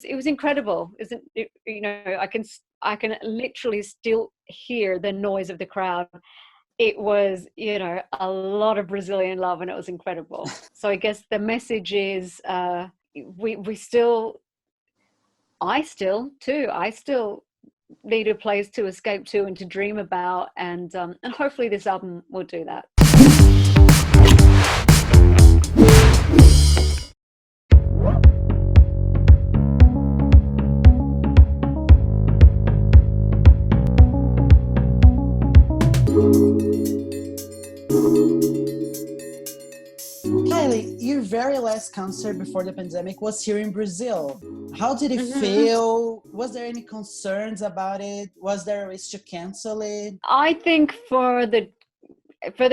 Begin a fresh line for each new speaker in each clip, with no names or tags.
It was incredible, isn't it? I can literally still hear the noise of the crowd. It was, a lot of Brazilian love, and it was incredible. So I guess the message is, I still need a place to escape to and to dream about, and hopefully this album will do that.
Kylie, your very last concert before the pandemic was here in Brazil. How did it feel? Was there any concerns about it? Was there a risk to cancel it?
I think for the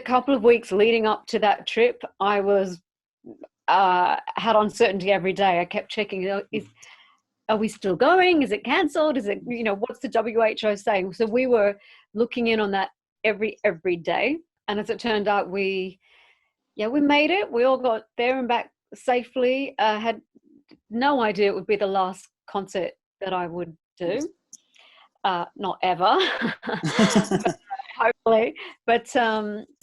couple of weeks leading up to that trip, I was had uncertainty every day. I kept checking, are we still going? Is it cancelled? Is it, what's the WHO saying? So we were looking in on that every day. And as it turned out, we made it. We all got there and back safely. Had no idea it would be the last concert that I would do. Not ever, but, hopefully. But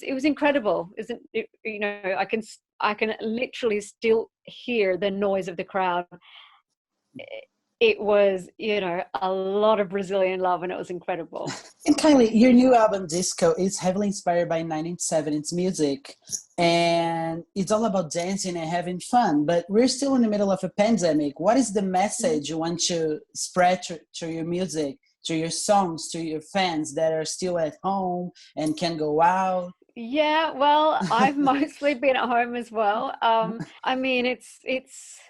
it was incredible, isn't it? I can literally still hear the noise of the crowd. It was, a lot of Brazilian love, and it was incredible.
And Kylie, your new album, Disco, is heavily inspired by 1970s music. And it's all about dancing and having fun. But we're still in the middle of a pandemic. What is the message you want to spread through your music, to your songs, to your fans that are still at home and can go out?
Yeah, well, I've mostly been at home as well. I mean, it's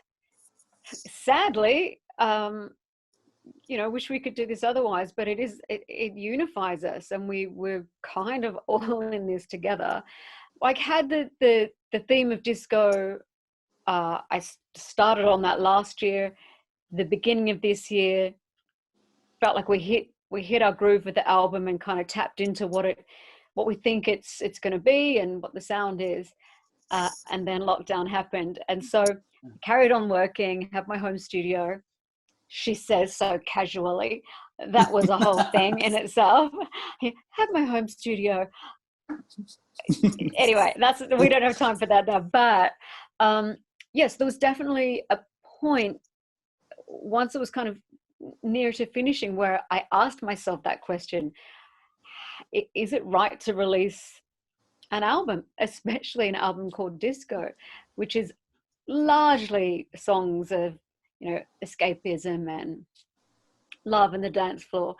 sadly, wish we could do this otherwise, but it unifies us, and we're kind of all in this together. Like, had the theme of disco, I started on that last year. The beginning of this year felt like we hit our groove with the album and kind of tapped into what we think it's going to be and what the sound is. And then lockdown happened, and so carried on working, have my home studio. She says so casually. That was a whole thing in itself. Have my home studio. Anyway, we don't have time for that now. But yes, there was definitely a point once it was kind of near to finishing where I asked myself that question: is it right to release an album, especially an album called Disco, which is largely songs of, escapism and love and the dance floor?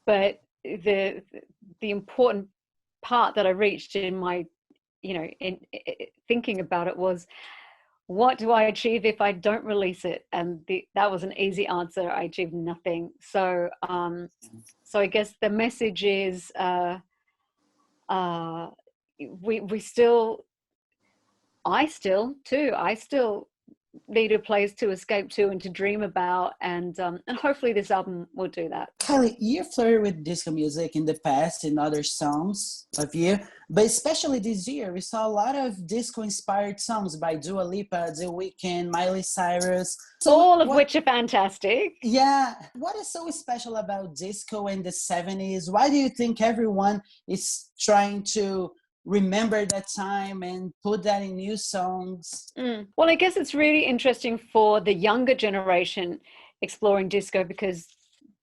But the important part that I reached in my, in thinking about it was, what do I achieve if I don't release it? And that was an easy answer. I achieved nothing. So I guess the message is, I still need a place to escape to and to dream about, and hopefully this album will do that.
Kylie, you flirted with disco music in the past in other songs of you, but especially this year, we saw a lot of disco-inspired songs by Dua Lipa, The Weeknd, Miley Cyrus.
So all of which are fantastic.
Yeah. What is so special about disco in the 70s? Why do you think everyone is trying to remember that time and put that in new songs?
Well, I guess it's really interesting for the younger generation exploring disco because,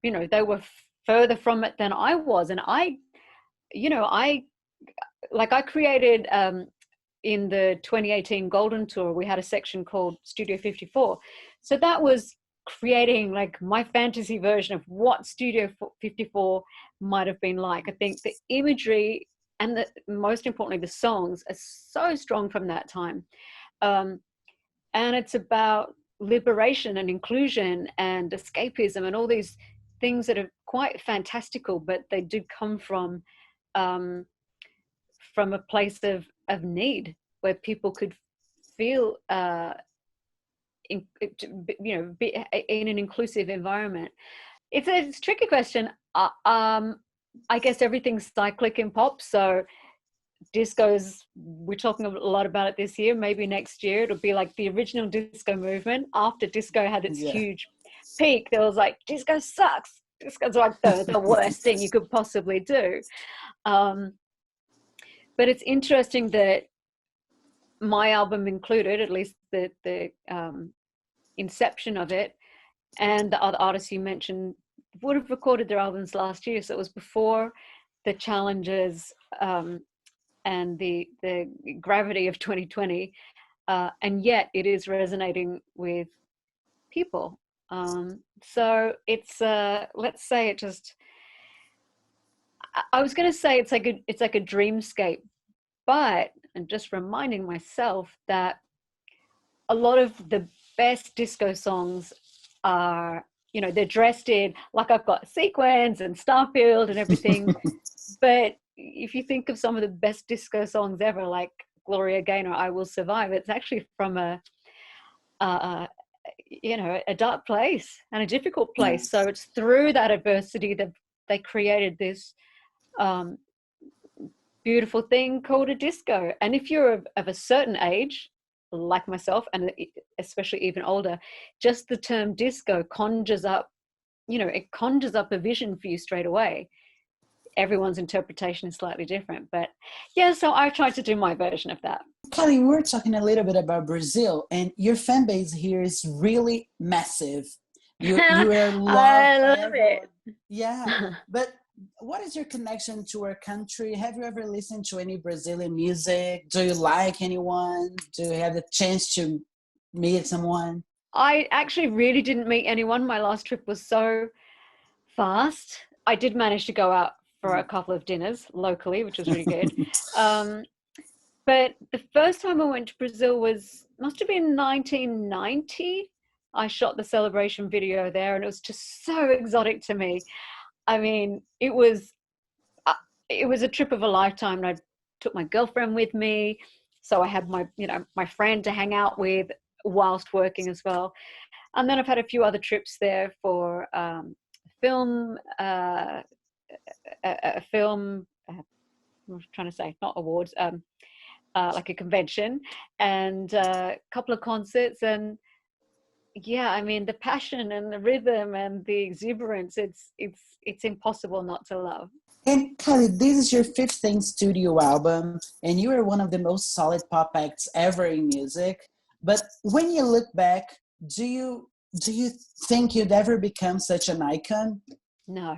they were further from it than I was. And I created in the 2018 Golden Tour, we had a section called Studio 54. So that was creating like my fantasy version of what Studio 54 might have been like. I think the imagery and most importantly, the songs are so strong from that time. And it's about liberation and inclusion and escapism and all these things that are quite fantastical, but they do come from a place of need where people could feel, be in an inclusive environment. It's a tricky question. I guess everything's cyclic in pop. So disco's, we're talking a lot about it this year, maybe next year it'll be like the original disco movement after disco had its huge peak, there was like, disco sucks. Disco's like the worst thing you could possibly do. But it's interesting that my album included, at least the inception of it, and the other artists you mentioned would have recorded their albums last year. So it was before the challenges and the gravity of 2020. And yet it is resonating with people. So it's let's say it just, I was going to say it's like a dreamscape, but I'm just reminding myself that a lot of the best disco songs are, you know, they're dressed in, like, I've got sequins and Starfield and everything. But if you think of some of the best disco songs ever, like Gloria Gaynor, I Will Survive, it's actually from a you know, a dark place and a difficult place. So it's through that adversity that they created this beautiful thing called a disco. And if you're of a certain age, like myself, and especially even older, just the term disco conjures up, you know, it conjures up a vision for you straight away. Everyone's interpretation is slightly different, but yeah, so I tried to do my version of that.
Kylie, we're talking a little bit about Brazil, and your fan base here is really massive. You are loved.
I love it.
Yeah, but what is your connection to our country? Have you ever listened to any Brazilian music? Do you like anyone? Do you have the chance to meet someone?
I actually really didn't meet anyone. My last trip was so fast. I did manage to go out for a couple of dinners locally, which was really good. But the first time I went to Brazil must have been 1990. I shot the celebration video there, and it was just so exotic to me. I mean, it was a trip of a lifetime, and I took my girlfriend with me, so I had my friend to hang out with whilst working as well. And then I've had a few other trips there for film. A film. I'm trying to say, not awards. Like a convention, and a couple of concerts. And yeah, I mean, the passion and the rhythm and the exuberance, it's impossible not to love.
And Kylie, this is your 15th studio album, and you are one of the most solid pop acts ever in music. But when you look back, do you think you'd ever become such an icon?
No.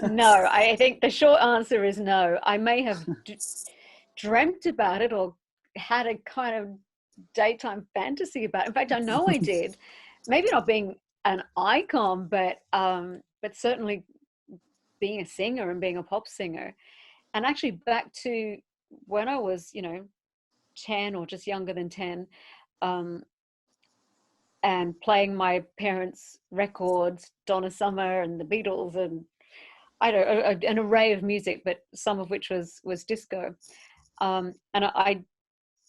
No, I think the short answer is no. I may have dreamt about it or had a kind of daytime fantasy about it. In fact, I know I did. Maybe not being an icon, but certainly being a singer and being a pop singer. And actually back to when I was, 10 or just younger than 10, and playing my parents' records, Donna Summer and the Beatles, and I don't know, an array of music, but some of which was disco. And I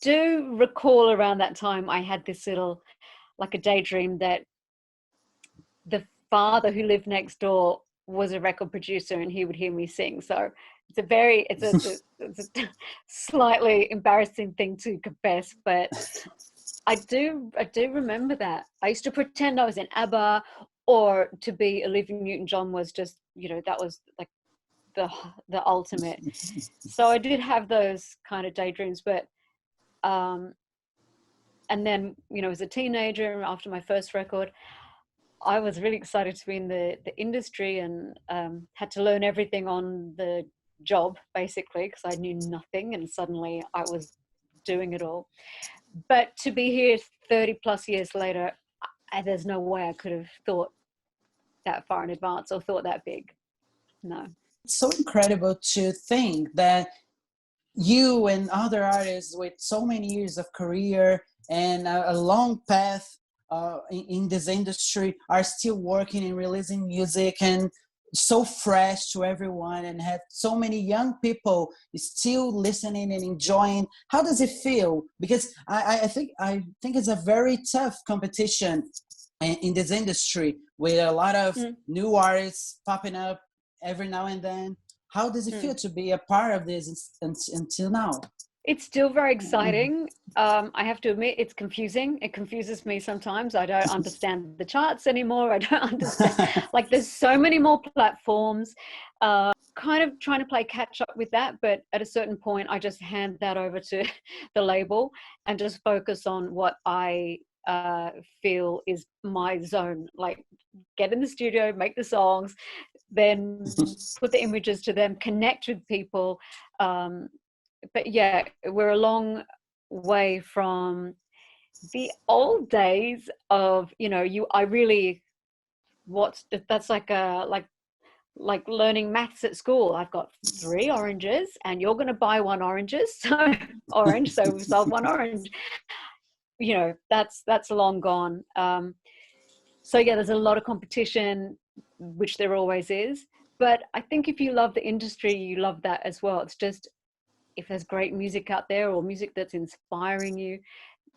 do recall around that time I had this little, like a daydream that the father who lived next door was a record producer and he would hear me sing. So it's a slightly embarrassing thing to confess, but I do remember that. I used to pretend I was in ABBA, or to be Olivia Newton-John was just, that was like the ultimate. So I did have those kind of daydreams, but and then, as a teenager, after my first record, I was really excited to be in the industry, and had to learn everything on the job, basically, because I knew nothing, and suddenly I was doing it all. But to be here 30 plus years later, there's no way I could have thought that far in advance or thought that big. No.
It's so incredible to think that you and other artists with so many years of career and a long path in this industry are still working and releasing music, and so fresh to everyone, and have so many young people still listening and enjoying. How does it feel? Because I think it's a very tough competition in this industry, with a lot of new artists popping up every now and then. How does it feel to be a part of this until now?
It's still very exciting. I have to admit, it's confusing. It confuses me sometimes. I don't understand the charts anymore. I don't understand. Like, there's so many more platforms. Kind of trying to play catch up with that, but at a certain point, I just hand that over to the label and just focus on what I feel is my zone. Like, get in the studio, make the songs, then put the images to them, connect with people. But yeah, we're a long way from the old days of, that's like learning maths at school. I've got 3 oranges and you're going to buy 1 oranges. So so we've sold 1 orange. That's long gone. So yeah, there's a lot of competition, which there always is. But I think if you love the industry, you love that as well. It's just, if there's great music out there or music that's inspiring you,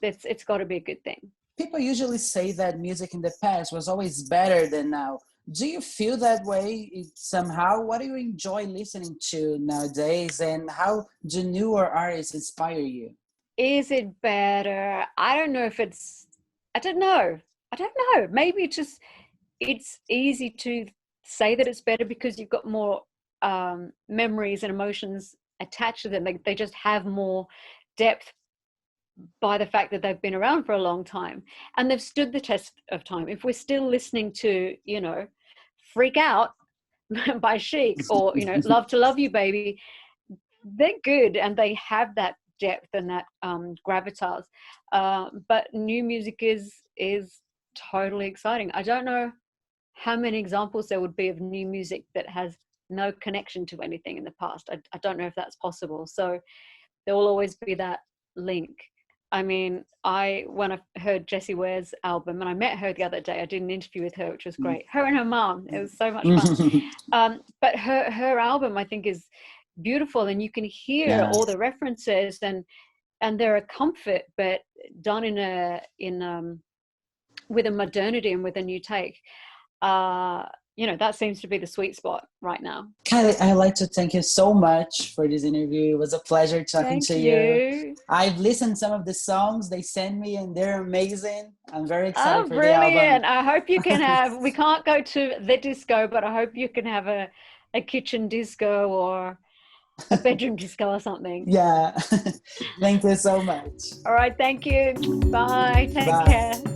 it's got to be a good thing.
People usually say that music in the past was always better than now. Do you feel that way somehow? What do you enjoy listening to nowadays, and how do newer artists inspire you?
Is it better? I don't know. I don't know. Maybe it's easy to say that it's better because you've got more memories and emotions attached to them. They just have more depth by the fact that they've been around for a long time and they've stood the test of time. If we're still listening to, Freak Out by Chic or, Love to Love You Baby, they're good and they have that depth and that gravitas. But new music is totally exciting. I don't know how many examples there would be of new music that has no connection to anything in the past. I don't know if that's possible. So there will always be that link. I mean, when I heard Jessie Ware's album, and I met her the other day, I did an interview with her, which was great. Her and her mum, it was so much fun. But her album, I think, is beautiful, and you can hear all the references, and they're a comfort, but done with a modernity and with a new take. That seems to be the sweet spot right now.
Kylie, I'd like to thank you so much for this interview. It was a pleasure talking to you. I've listened to some of the songs they sent me and they're amazing. I'm very excited for the album.
Brilliant. I hope you can we can't go to the disco, but I hope you can have a kitchen disco or a bedroom disco or something.
Yeah. Thank you so much.
All right. Thank you. Bye. Take care.